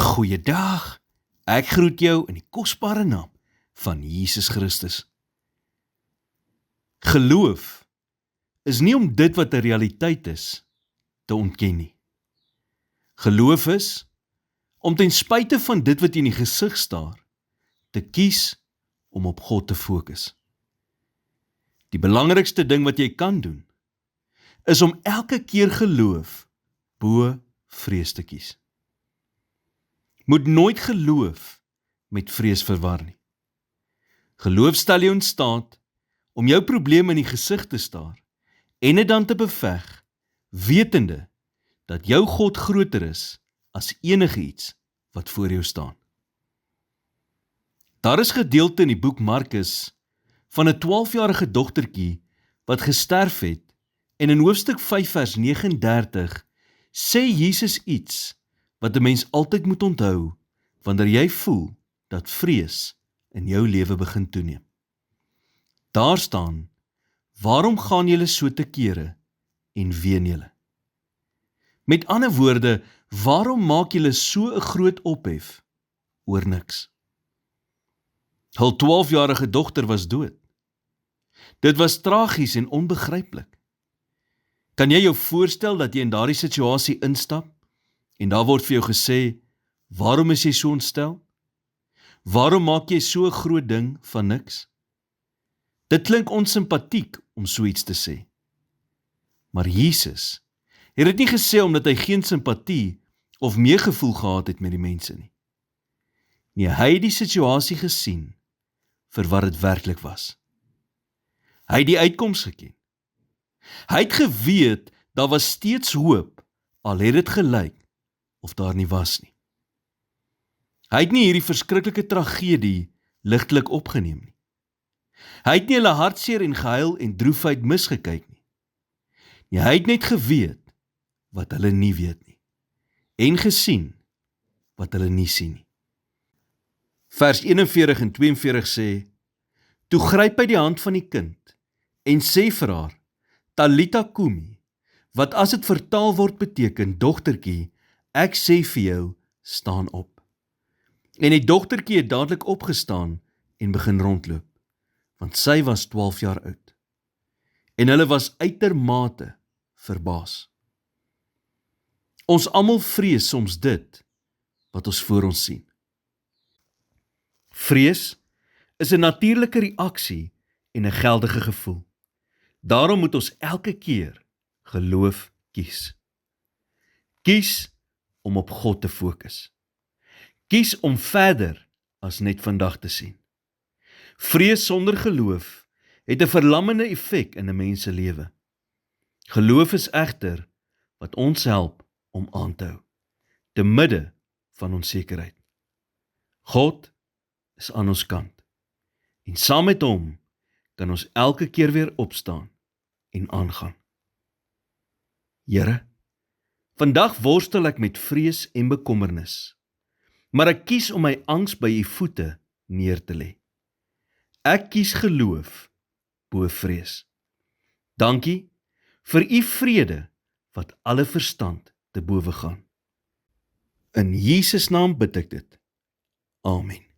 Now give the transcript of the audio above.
Goeiedag, ek groet jou in die kosbare naam van Jesus Christus. Geloof is nie om dit wat 'n realiteit is, te ontken nie. Geloof is om ten spyte van dit wat in die gesig staar, te kies om op God te fokus. Die belangrikste ding wat jy kan doen, is om elke keer geloof bo vrees te kies. Moet nooit geloof met vrees verwar nie. Geloof stel jou in staat om jou probleem in die gesig te staar en dit dan te beveg, wetende dat jou God groter is as enige iets wat voor jou staan. Daar is gedeelte in die boek Markus van 'n 12-jarige dogtertjie wat gesterf het en in hoofstuk 5 vers 39 sê Jesus iets wat 'n mens altyd moet onthou wanneer jy voel dat vrees in jou lewe begin toeneem. Daar staan, waarom gaan julle so te kere en ween julle? Met ander woorde, waarom maak julle so 'n groot ophef oor niks? Hul 12-jarige dogter was dood. Dit was tragies en onbegryplik. Kan jy jou voorstel dat jy in daardie situasie instap en daar word vir jou gesê, waarom is jy so ontstel? Waarom maak jy so 'n groot ding van niks? Dit klink onsimpatiek om so iets te sê. Maar Jesus het dit nie gesê omdat hy geen simpatie of meegevoel gehad het met die mense nie. Nee, hy het die situasie gesien vir wat dit werklik was. Hy het die uitkoms geken. Hy het geweet, daar was steeds hoop, al het dit gelyk of daar nie was nie. Hy het nie hierdie verskriklike tragedie ligtelik opgeneem nie. Hy het nie hulle hartseer en gehuil en droefheid misgekyk nie. Nee, hy het net geweet wat hulle nie weet nie, en gesien wat hulle nie sien nie. Vers 41 en 42 sê, toe gryp hy die hand van die kind en sê vir haar, Talita Kumi, wat as dit vertaal word beteken, dogtertjie, ek sê vir jou, staan op. En die dogtertjie het dadelik opgestaan en begin rondloop, want sy was 12 jaar oud. En hulle was uitermate verbaas. Ons almal vrees soms dit wat ons voor ons sien. Vrees is 'n natuurlike reaksie en 'n geldige gevoel. Daarom moet ons elke keer geloof kies. Kies om op God te fokus. Kies om verder as net vandag te sien. Vrees sonder geloof het 'n verlammende effek in 'n mens se lewe. Geloof is egter wat ons help om aan te hou, te midde van onsekerheid. God is aan ons kant en saam met hom kan ons elke keer weer opstaan en aangaan. Here, vandag worstel ek met vrees en bekommernis, maar ek kies om my angs by u voete neer te lê. Ek kies geloof bo vrees. Dankie vir u vrede wat alle verstand te bowe gaan. In Jesus naam bid ek dit. Amen.